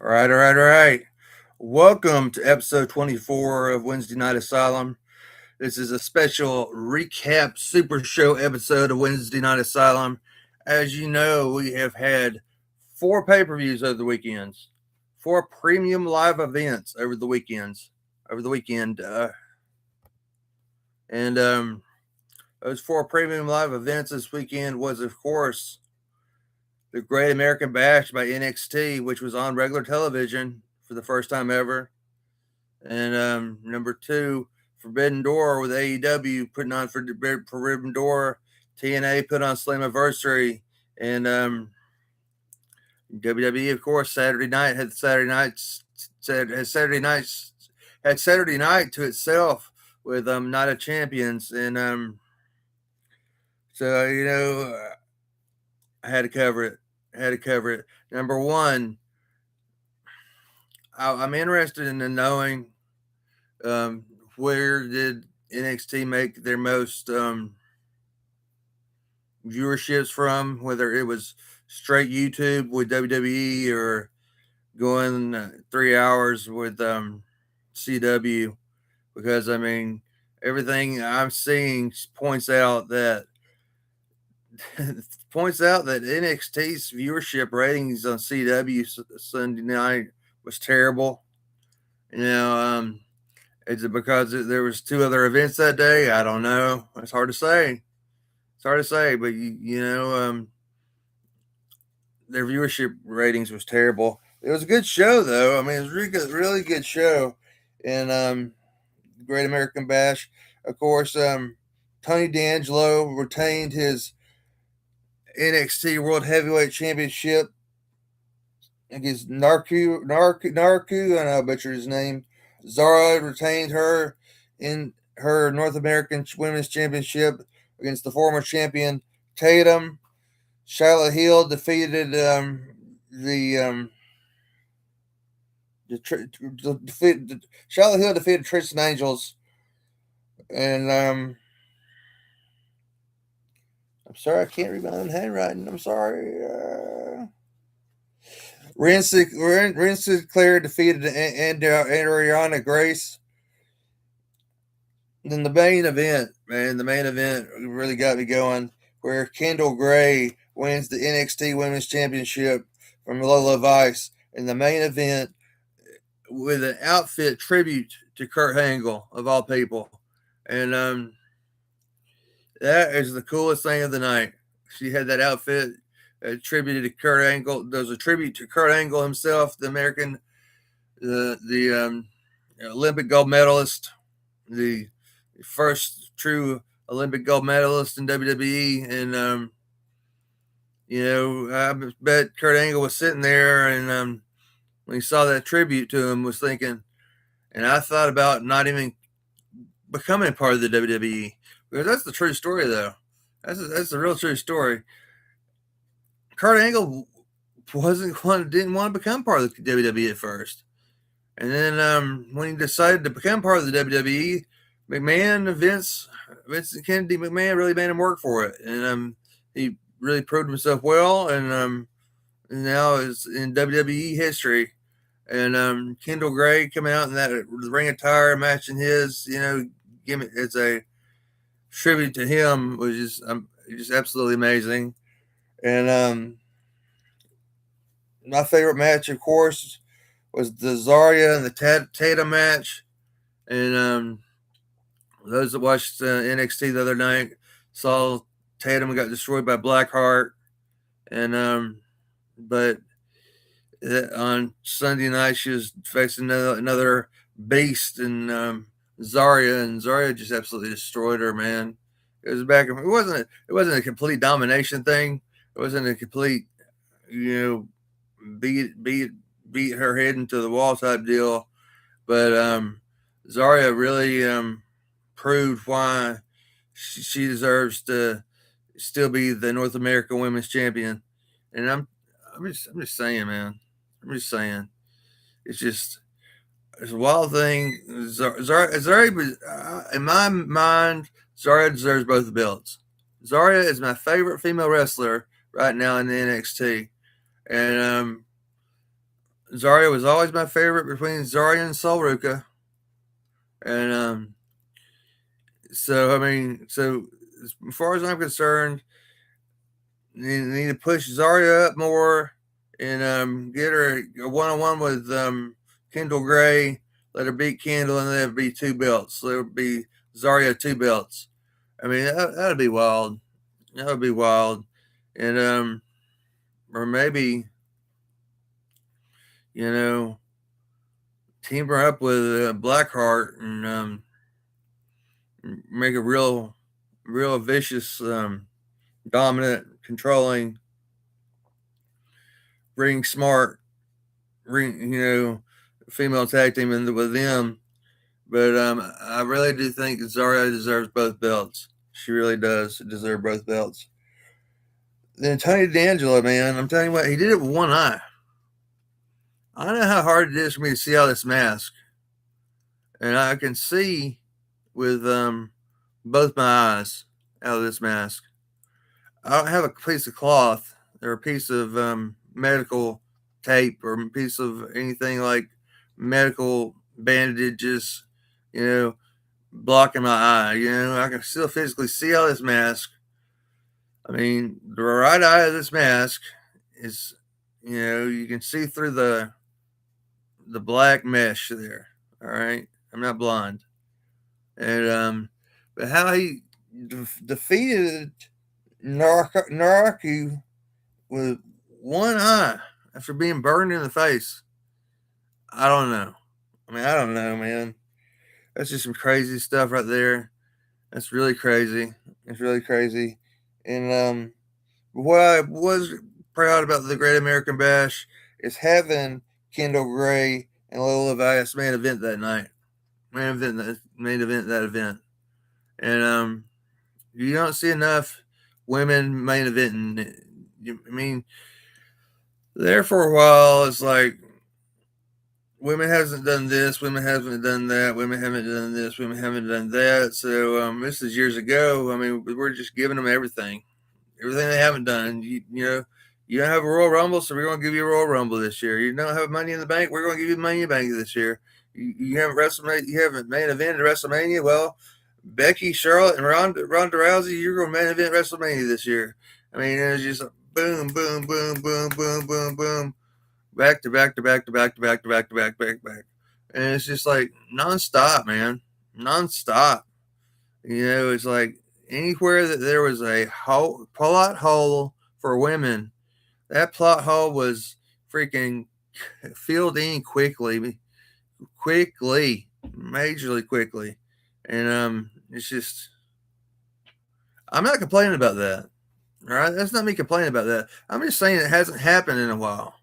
All right. Welcome to episode 24 of Wednesday Night Asylum. This is a special recap Super Show episode of Wednesday Night Asylum. As you know, we have had four pay-per-views over the weekends, four premium live events over the weekend. And those four premium live events this weekend was, of course, the Great American Bash by NXT, which was on regular television for the first time ever. And number two, Forbidden Door with AEW putting on for Forbidden Door. TNA put on Slammiversary. And WWE, of course, Saturday night had Saturday night to itself with Night of Champions. And so, I had to cover it. Number one, I'm interested in knowing where did NXT make their most viewerships from, whether it was straight YouTube with WWE or going 3 hours with CW, because everything I'm seeing points out that NXT's viewership ratings on CW Sunday night was terrible. Is it because there was two other events that day? I don't know. It's hard to say. But their viewership ratings was terrible. It was a good show, though. It was really good show. And Great American Bash, of course. Tony D'Angelo retained his NXT World Heavyweight Championship against Narku. I know I butchered his name. Zara retained her in her North American Women's Championship against the former champion Tatum. Charlotte Hill defeated Charlotte Hill defeated Tristan Angels, and I'm sorry, I can't read my own handwriting. I'm sorry. Ren Sinclair defeated Ariana Grace. Then the main event really got me going, where Kendall Gray wins the NXT Women's Championship from Lola Vice in the main event with an outfit tribute to Kurt Angle, of all people. And that is the coolest thing of the night. She had that outfit attributed to Kurt Angle. There's a tribute to Kurt Angle himself, the American, the Olympic gold medalist, the first true Olympic gold medalist in WWE. And I bet Kurt Angle was sitting there, and when he saw that tribute to him, was thinking, and I thought about not even becoming part of the WWE, because that's the true story, though. That's the real true story. Kurt Angle didn't want to become part of the WWE at first, and then when he decided to become part of the WWE, Vince and Kennedy McMahon really made him work for it, and he really proved himself well, and now is in WWE history. And Kendall Gray coming out in that ring attire matching his, gimmick as a tribute to him was just absolutely amazing. And my favorite match, of course, was the Zarya and the Tatum match. And those that watched NXT the other night saw Tatum got destroyed by Blackheart. And but on Sunday night she was facing another beast, and Zarya just absolutely destroyed her, man. It was back. It wasn't a complete domination thing. It wasn't a complete, beat her head into the wall type deal. But Zarya really proved why she deserves to still be the North American Women's Champion. And I'm just saying, man. I'm just saying. It's a wild thing. Zarya, in my mind, Zarya deserves both the belts. Zarya is my favorite female wrestler right now in the NXT, and Zarya was always my favorite between Zarya and Sol Ruka. And so I mean, so as far as I'm concerned, you need to push Zarya up more and get her a one-on-one with Kendall Gray. Let her beat Kendall, and there'd be two belts. There would be Zarya two belts. I mean, that'd be wild. That would be wild. And or maybe you know team her up with Blackheart and make a real vicious, dominant, controlling, ring smart, female tag team with them. But I really do think Zarya deserves both belts. She really does deserve both belts. Then Tony D'Angelo, man, I'm telling you what, he did it with one eye. I know how hard it is for me to see out this mask, and I can see with both my eyes out of this mask. I don't have a piece of cloth or a piece of medical tape or a piece of anything like medical bandages, you know, blocking my eye. I can still physically see out this mask. I mean, the right eye of this mask is, you can see through the black mesh there. All right, I'm not blind, and but how he defeated Naraki with one eye after being burned in the face. I don't know. I mean, I don't know, man. That's just some crazy stuff right there. That's really crazy. It's really crazy. And what I was proud about the Great American Bash is having Kendall Gray and Lola Vias main event that night. Main event that event. And you don't see enough women main eventing. I mean, there for a while, it's like women hasn't done this, women haven't done that, women haven't done this, women haven't done that. So this is years ago. I mean, we're just giving them everything they haven't done. You don't have a Royal Rumble, so we're going to give you a Royal Rumble this year. You don't have Money in the Bank, we're going to give you Money in the Bank this year. You haven't main event at WrestleMania. Well, Becky, Charlotte, and Ronda Rousey, you're going to main event WrestleMania this year. I mean, it's just boom, boom, boom, boom, boom, boom, boom, back to back to back to back to back to back to back to back, and it's just like nonstop, man, nonstop. It's like anywhere that there was a plot hole for women, that plot hole was freaking filled in quickly, majorly quickly, and it's just I'm not complaining about that. All right, that's not me complaining about that. I'm just saying it hasn't happened in a while.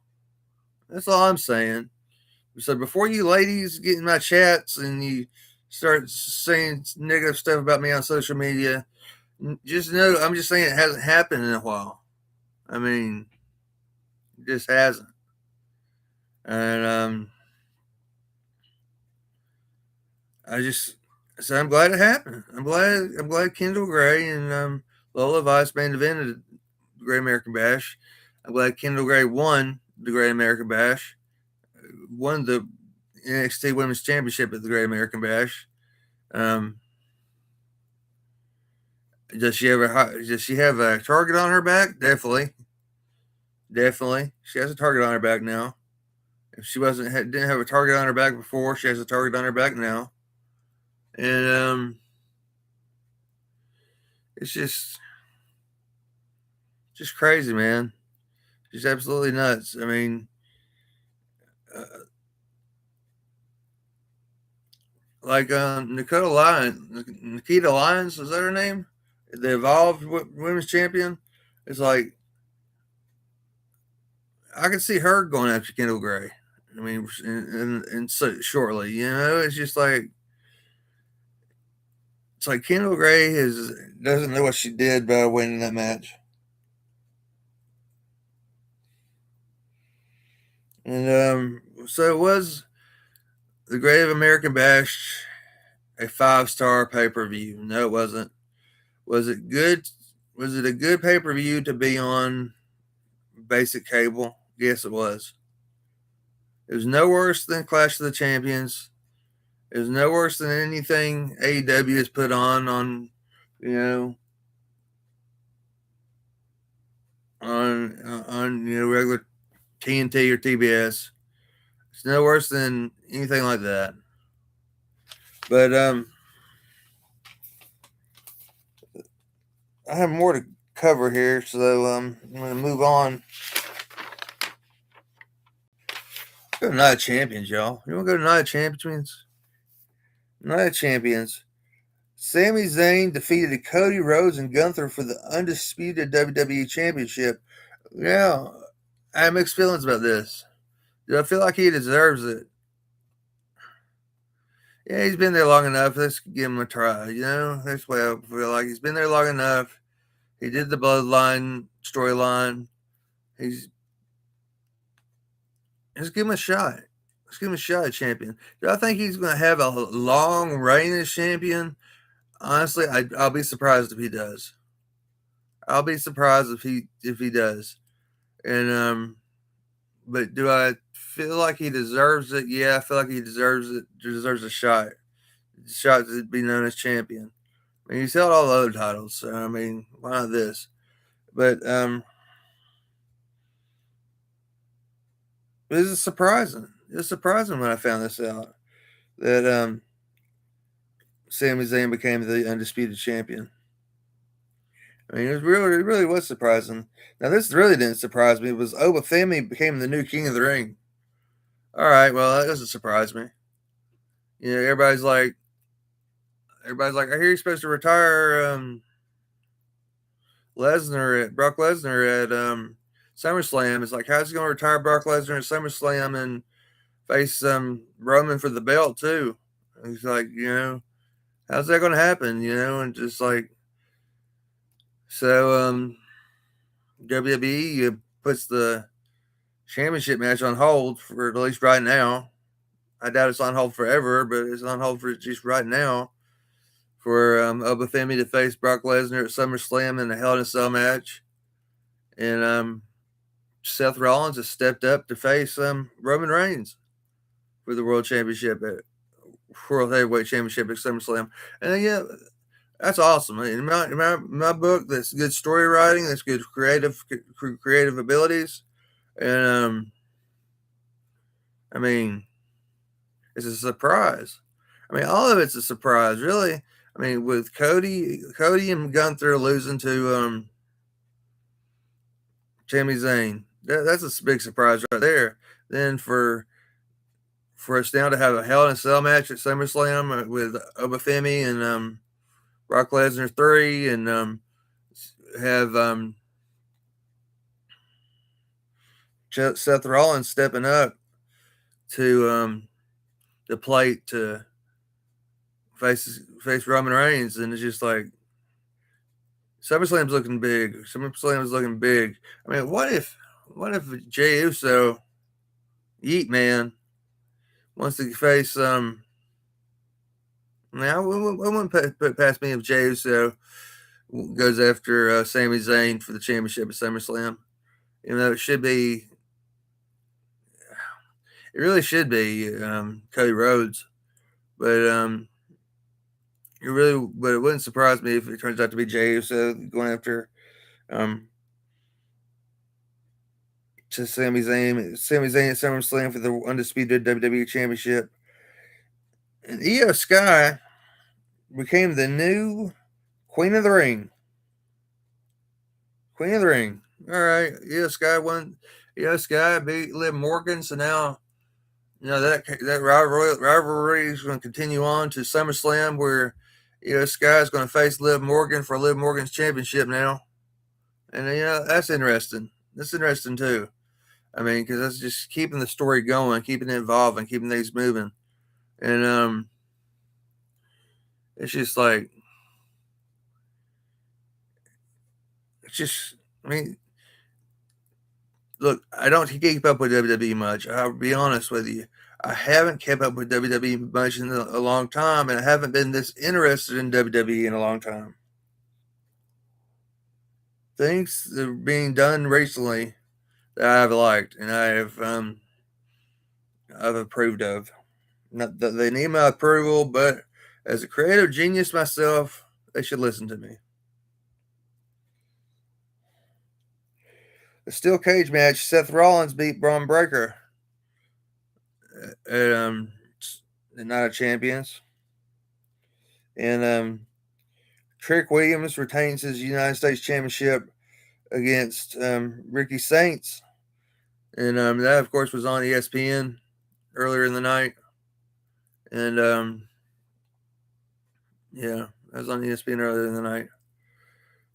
That's all I'm saying. So before you ladies get in my chats and you start saying negative stuff about me on social media, just know I'm just saying it hasn't happened in a while. I mean, it just hasn't. And I'm glad it happened. I'm glad Kendall Gray and Lola Vice main evented the Great American Bash. I'm glad Kendall Gray won the Great American Bash, won the NXT Women's Championship at the Great American Bash. Um, does she have a target on her back? Definitely. She has a target on her back now. If she didn't have a target on her back before, she has a target on her back now. And it's just crazy, man. Just absolutely nuts. I mean, uh, like Nikita Lyons, is that her name? The Evolved Women's Champion. It's like I can see her going after Kendall Gray. I mean, and so shortly, it's just like Kendall Gray doesn't know what she did by winning that match. And so it was the Great American Bash, a 5-star pay per view. No, it wasn't. Was it good? Was it a good pay per view to be on basic cable? Yes, it was. It was no worse than Clash of the Champions. It was no worse than anything AEW has put you know, on regular TNT or TBS. It's no worse than anything like that. But I have more to cover here, so I'm going to move on. Go to Night of Champions, y'all. You want to go to Night of Champions? Night of Champions. Sami Zayn defeated Cody Rhodes and Gunther for the undisputed WWE Championship. Now, I have mixed feelings about this. Do I feel like he deserves it? Yeah, he's been there long enough. Let's give him a try. That's what I feel like. He's been there long enough. He did the Bloodline storyline. Let's give him a shot. Let's give him a shot at champion. Do I think he's going to have a long reign as champion? Honestly, I'll be surprised if he does. I'll be surprised if he does. And but do I feel like he deserves it? Yeah, I feel like he deserves it. Deserves a shot. A shot to be known as champion. I mean, he's held all the other titles, so I mean, why not this? But this is surprising. It's surprising when I found this out that Sami Zayn became the undisputed champion. I mean, it really was surprising. Now, this really didn't surprise me. It was Obafemi became the new king of the ring. All right, well, that doesn't surprise me. Everybody's like, I hear you're supposed to retire Brock Lesnar at SummerSlam. It's like, how's he going to retire Brock Lesnar at SummerSlam and face Roman for the belt too? And he's like, how's that going to happen? And just like, so WWE puts the championship match on hold for at least right now. I doubt it's on hold forever, but it's on hold for just right now for Obafemi to face Brock Lesnar at SummerSlam in a Hell in a Cell match. And Seth Rollins has stepped up to face Roman Reigns for the World Heavyweight Championship at SummerSlam. And yeah, that's awesome. In my book, that's good story writing, that's good creative abilities. And I mean, it's a surprise. I mean, all of it's a surprise, really. I mean, with Cody and Gunther losing to Sami Zayn, that's a big surprise right there. Then for us now to have a Hell in a Cell match at SummerSlam with Obafemi and Brock Lesnar 3, and have Seth Rollins stepping up to the plate to face Roman Reigns, and it's just like SummerSlam's looking big. SummerSlam's looking big. I mean, what if Jey Uso, Yeet Man, wants to face now it wouldn't put past me if Jey Uso goes after Sami Zayn for the championship at SummerSlam. It should be, it really should be Cody Rhodes, but it wouldn't surprise me if it turns out to be Jey Uso going after to Sami Zayn at SummerSlam for the undisputed WWE Championship. And Io Sky became the new Queen of the Ring. Queen of the Ring. All right, Io Sky won. Io Sky beat Liv Morgan, so now that rivalry is going to continue on to SummerSlam, where Io Sky is going to face Liv Morgan for Liv Morgan's championship now, and that's interesting. That's interesting too. I mean, because that's just keeping the story going, keeping it evolving, keeping things moving, and it's just like, it's just, I mean, look, I don't keep up with WWE much. I'll be honest with you. I haven't kept up with WWE much in a long time, and I haven't been this interested in WWE in a long time. Things that are being done recently that I've liked, and I have I've approved of. Not that they need my approval, but as a creative genius myself, they should listen to me. The steel cage match: Seth Rollins beat Braun Breaker at the Night of Champions, and Trick Williams retains his United States Championship against Ricky Saints, and that of course was on ESPN earlier in the night, and yeah, that was on ESPN earlier in the night.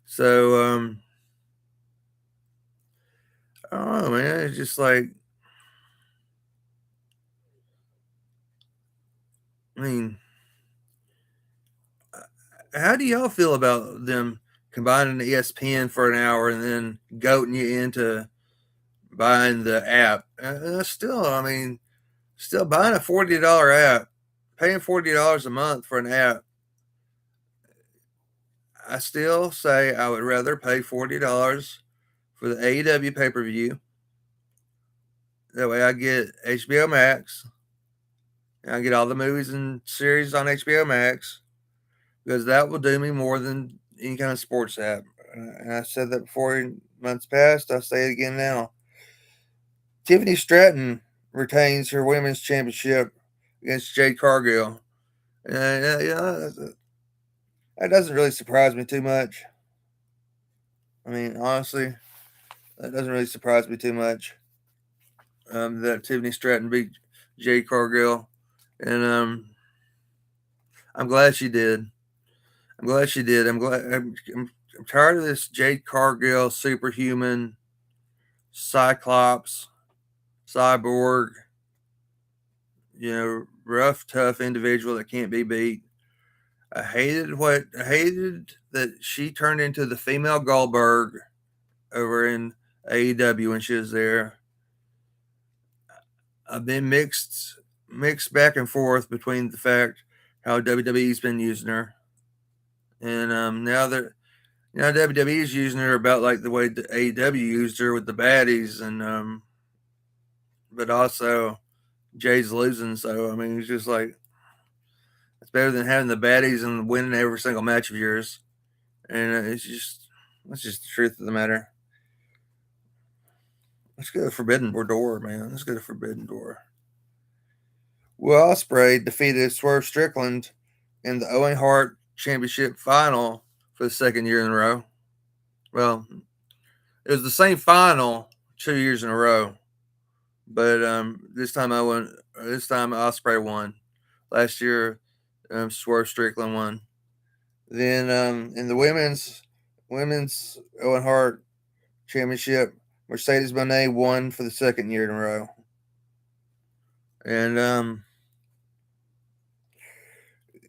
So I don't know, man. It's just like, I mean, how do y'all feel about them combining the ESPN for an hour and then goating you into buying the app? Still, I mean, still buying a $40 app, paying $40 a month for an app. I still say I would rather pay $40 for the AEW pay per view. That way I get HBO Max. And I get all the movies and series on HBO Max, because that will do me more than any kind of sports app. And I said that before in months past. I'll say it again now. Tiffany Stratton retains her women's championship against Jade Cargill. And that doesn't really surprise me too much. I mean, honestly, that doesn't really surprise me too much. That Tiffany Stratton beat Jade Cargill, and I'm glad she did. I'm glad she did. I'm tired of this Jade Cargill superhuman, Cyclops, cyborg, rough, tough individual that can't be beat. I hated that she turned into the female Goldberg over in AEW when she was there. I've been mixed back and forth between the fact how WWE's been using her, and now that WWE is using her about like the way the AEW used her with the baddies, and but also Jay's losing. So I mean, it's just like, it's better than having the baddies and winning every single match of yours. And that's just the truth of the matter. Let's go to Forbidden Door, man. Let's go to Forbidden Door. Will Ospreay defeated Swerve Strickland in the Owen Hart Championship final for the second year in a row. Well, it was the same final 2 years in a row, but this time Ospreay won. Last year, Swerve Strickland won. Then in the women's Owen Hart Championship, Mercedes Moné won for the second year in a row. And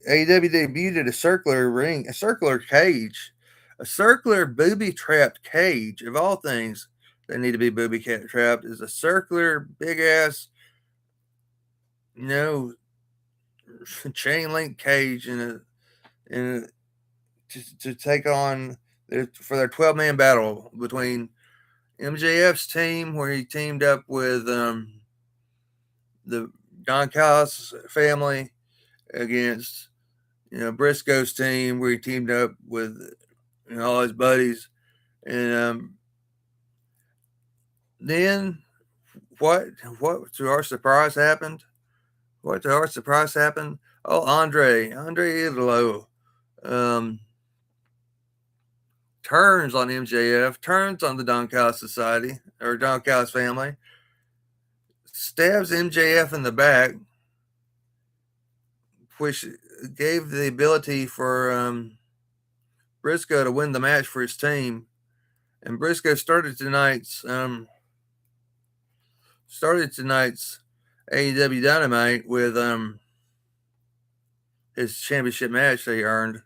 AEW debuted a circular cage, a circular booby trapped cage. Of all things that need to be booby trapped is a circular big ass, chain link cage to take on for their 12-man battle between MJF's team, where he teamed up with the Don Callis family, against Briscoe's team, where he teamed up with all his buddies. And then what to our surprise happened? What to our surprise happened? Oh, Andre Idolo turns on MJF, turns on the Don Callis Society, or Don Callis family, stabs MJF in the back, which gave the ability for Briscoe to win the match for his team. And Briscoe started tonight's AEW Dynamite with his championship match that he earned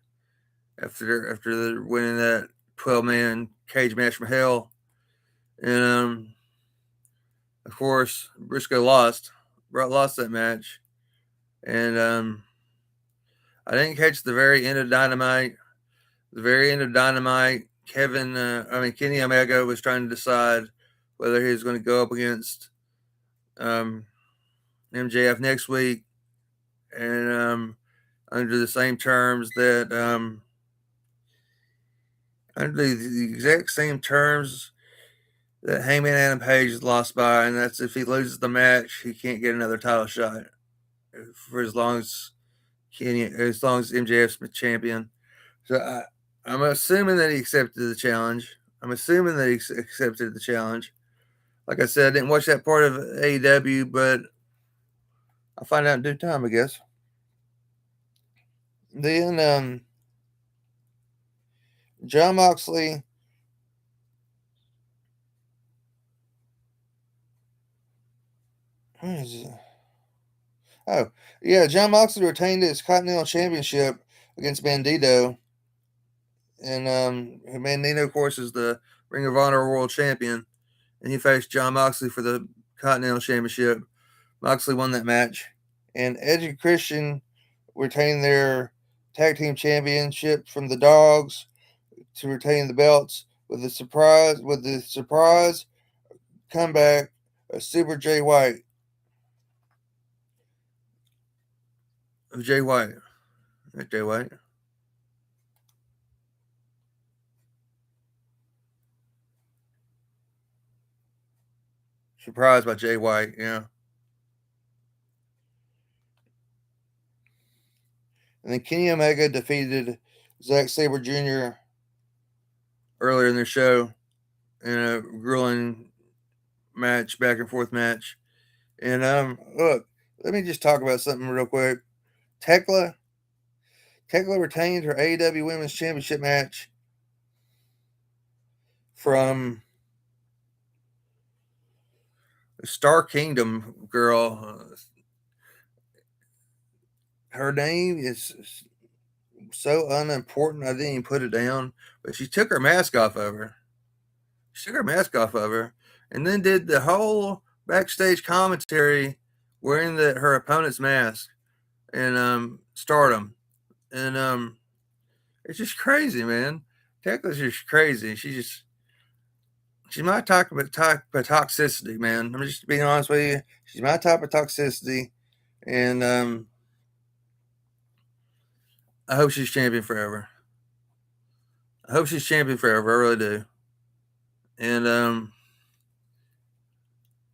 after winning that 12-man cage match from hell. And of course, Briscoe lost that match. And I didn't catch the very end of Dynamite. Kenny Omega was trying to decide whether he was going to go up against MJF next week, and under the same terms that under the exact same terms that Hangman Adam Page is lost by, and that's if he loses the match, he can't get another title shot for as long as MJF's champion. So I'm assuming that he accepted the challenge. I'm assuming that he accepted the challenge. Like I said, I didn't watch that part of AEW, but I'll find out in due time, I guess. Then John Moxley. What is it? Oh, yeah, John Moxley retained his Continental Championship against Bandito. And Bandito, of course, is the Ring of Honor World Champion. And he faced John Moxley for the Continental Championship. Moxley won that match. And Edge and Christian retained their tag team championship from the Dogs to retain the belts with the surprise comeback of Super Jay White. Jay White. Not Jay White. Surprised by Jay White, yeah. And then Kenny Omega defeated Zack Sabre Jr. earlier in the show in a grueling match, back and forth match. And look, let me just talk about something real quick. Tekla retained her AEW Women's Championship match from the Star Kingdom girl. Her name is so unimportant I didn't even put it down, but she took her mask off of her. She took her mask off of her and then did the whole backstage commentary wearing her opponent's mask and Stardom. And it's just crazy, man. Tekla's just crazy. She's my type of toxicity, man. I'm just being honest with you. She's my type of toxicity, and I hope she's champion forever. I hope she's champion forever. I really do. And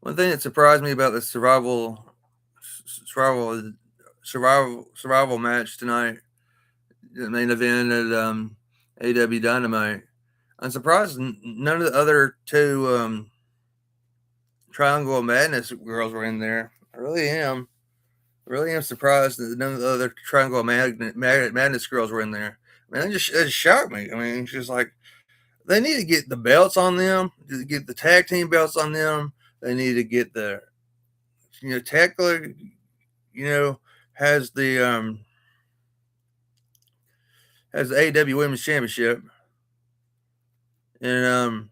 one thing that surprised me about the survival match tonight, the main event at AW Dynamite, I'm surprised none of the other two Triangle of Madness girls were in there. I really am. I really am surprised that none of the other Triangle of Madness girls were in there. Man, it just shocked me. I mean, it's just like they need to get the belts on them, to get the tag team belts on them. They need to get Tekla, has has the AEW Women's Championship, and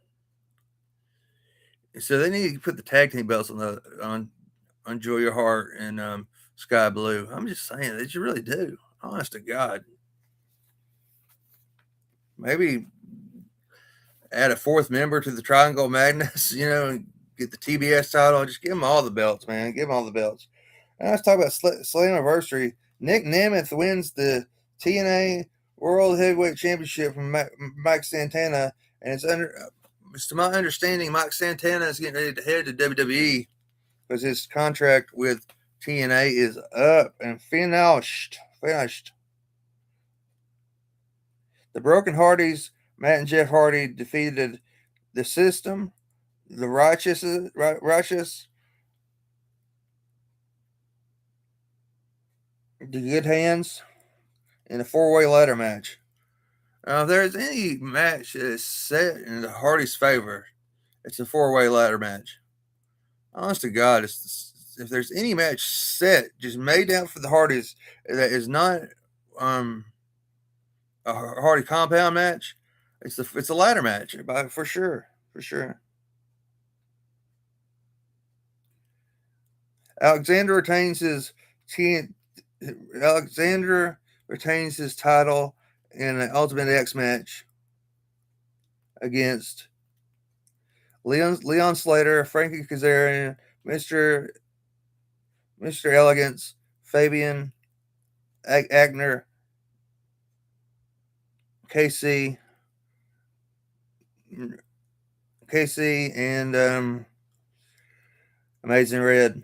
so they need to put the tag team belts on Julia Hart and Sky Blue. I'm just saying, they you really do. Honest to God, maybe add a fourth member to the Triangle of Madness. And get the TBS title. Just give them all the belts, man. Give them all the belts. And let's talk about Slammiversary. Nick Nemeth wins the TNA World Heavyweight Championship from Mike Santana, and it's to my understanding, Mike Santana is getting ready to head to WWE because his contract with TNA is up and finished. The Broken Hardys, Matt and Jeff Hardy, defeated the System, the Righteous, the Good Hands, in a four-way ladder match. If there's any match that is set in the Hardys' favor, it's a four-way ladder match. Honest to God, if there's any match set, just made out for the Hardys that is not a Hardy compound match, it's a ladder match, for sure. Alexander retains his title in an Ultimate X match against Leon Slater, Frankie Kazarian, Mr. Mr. Elegance, Fabian, Agner, KC, and Amazing Red.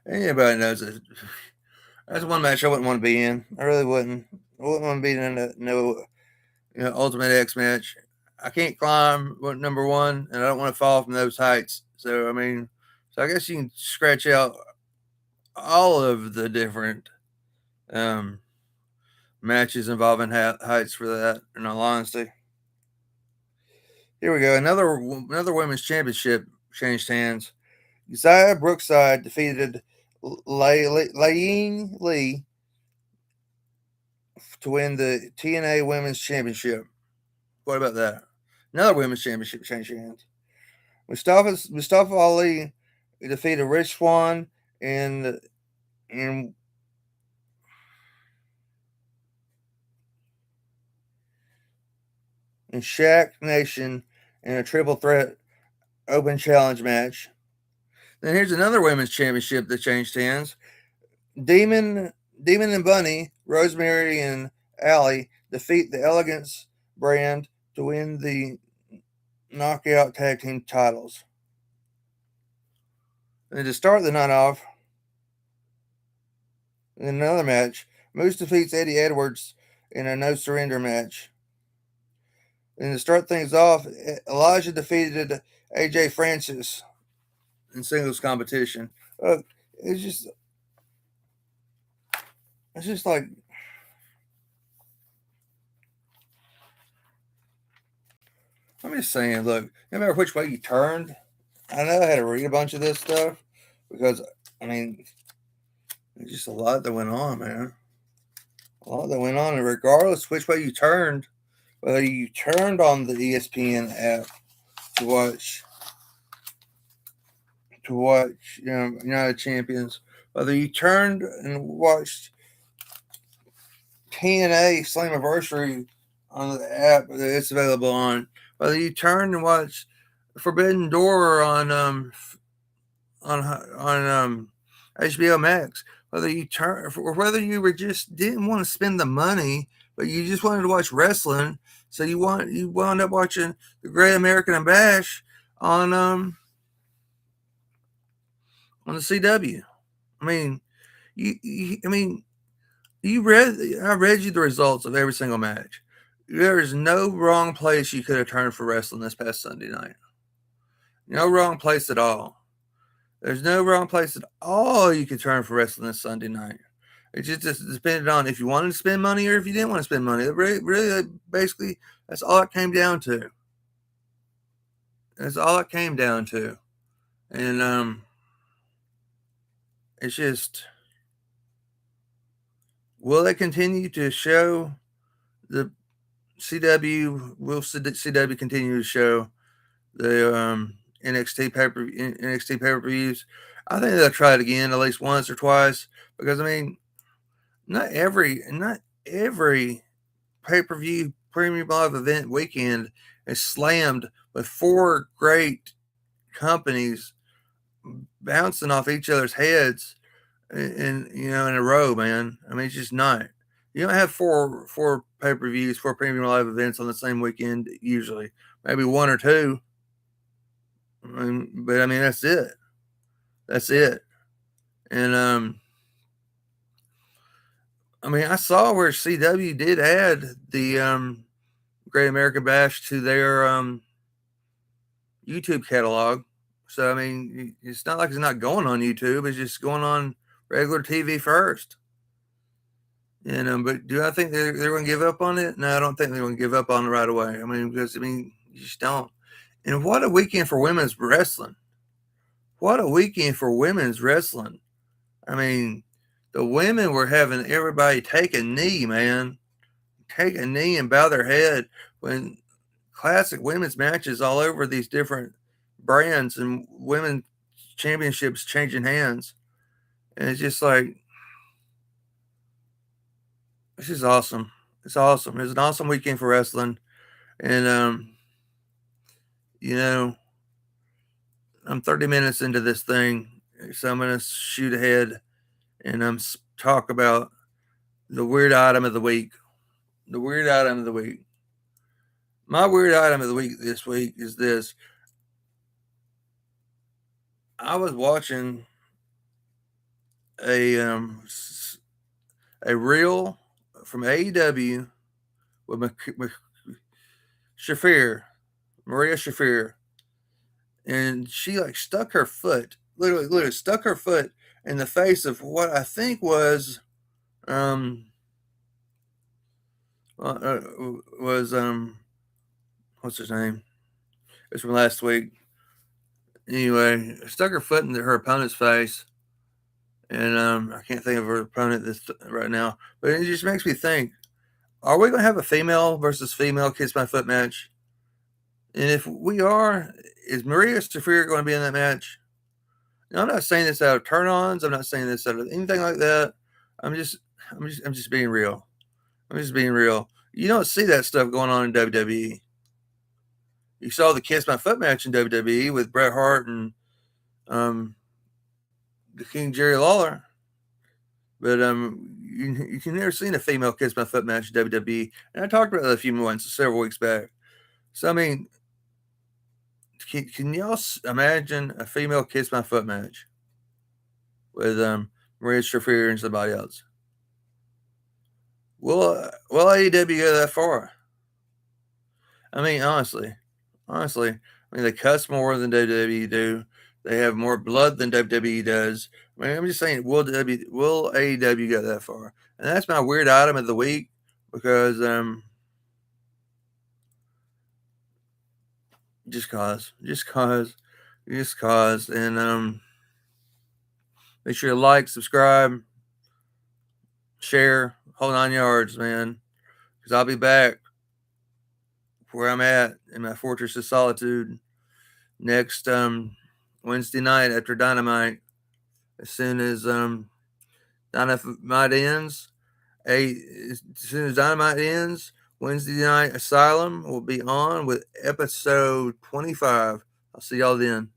Anybody knows it. That's one match I wouldn't want to be in. I really wouldn't. I wouldn't want to be in a Ultimate X match. I can't climb number one, and I don't want to fall from those heights. So I guess you can scratch out all of the different um, matches involving heights for that. In all honesty, here we go. Another women's championship changed hands. Zia Brookside defeated Laying Lee to win the TNA Women's Championship. What about that? Another women's championship changed hands. Mustafa Ali defeated Rich Swann and and Shaq Nation in a triple threat open challenge match. Then here's another women's championship that changed hands. Demon and Bunny, Rosemary and Allie defeat the Elegance brand to win the knockout tag team titles. And to start the night off, in another match, Moose defeats Eddie Edwards in a no surrender match. And to start things off, Elijah defeated AJ Francis in singles competition. It's just like, I'm just saying, look, no matter which way you turned, I know I had to read a bunch of this stuff because, there's just a lot that went on, man. A lot that went on, and regardless which way you turned, whether you turned on the ESPN app to watch United Champions, whether you turned and watched TNA Slammiversary on the app that it's available on, whether you turned and watched Forbidden Door on HBO Max, whether you didn't want to spend the money, but you just wanted to watch wrestling, so you wound up watching the Great American Bash on the CW. I read you the results of every single match. There is no wrong place you could have turned for wrestling this past Sunday night. No wrong place at all. There's no wrong place at all you could turn for wrestling this Sunday night. It just depended on if you wanted to spend money or if you didn't want to spend money. Really, basically, that's all it came down to. That's all it came down to. And it's just, will they continue to show the CW? Will CW continue to show the NXT pay-per-views? I think they'll try it again at least once or twice because not every pay-per-view premium live event weekend is slammed with four great companies bouncing off each other's heads in a row, man. It's just not. You don't have four pay-per-views, four premium live events on the same weekend usually. Maybe one or two. But that's it. That's it. And I saw where CW did add the Great American Bash to their YouTube catalog. So it's not like it's not going on YouTube. It's just going on regular TV first. And but do I think they're going to give up on it? No, I don't think they're going to give up on it right away. Because you just don't. And what a weekend for women's wrestling! What a weekend for women's wrestling! The women were having everybody take a knee, man. Take a knee and bow their head when classic women's matches all over these different brands and women championships changing hands. And it's just like, this is awesome. It's awesome. It's an awesome weekend for wrestling. And, I'm 30 minutes into this thing So I'm going to shoot ahead and talk about the weird item of the week. The weird item of the week. My weird item of the week this week is this. I was watching a reel from AEW with Shafir, Maria Shafir, and she like stuck her foot, literally stuck her foot in the face of what I think was was what's his name? It's from last week. Anyway, stuck her foot into her opponent's face, and I can't think of her opponent right now, but it just makes me think: are we going to have a female versus female kiss my foot match? And if we are, is Maria Shafir going to be in that match? Now, I'm not saying this out of turn-ons. I'm not saying this out of anything like that. I'm just being real. I'm just being real. You don't see that stuff going on in WWE. You saw the Kiss My Foot match in WWE with Bret Hart and the King Jerry Lawler, but you can never seen a female Kiss My Foot match in WWE. And I talked about that a few months, several weeks back. So I mean, can y'all imagine a female Kiss My Foot match with Maria Shafir and somebody else? Will AEW go that far? I mean, honestly, I mean, they cuss more than WWE do. They have more blood than WWE does. I mean, I'm just saying, will AEW go that far? And that's my weird item of the week because just cause, and make sure to like, subscribe, share, whole 9 yards, man. Because I'll be back where I'm at in my fortress of solitude next Wednesday night after Dynamite. As soon as Dynamite ends, Wednesday night Asylum will be on with episode 25. I'll see y'all then.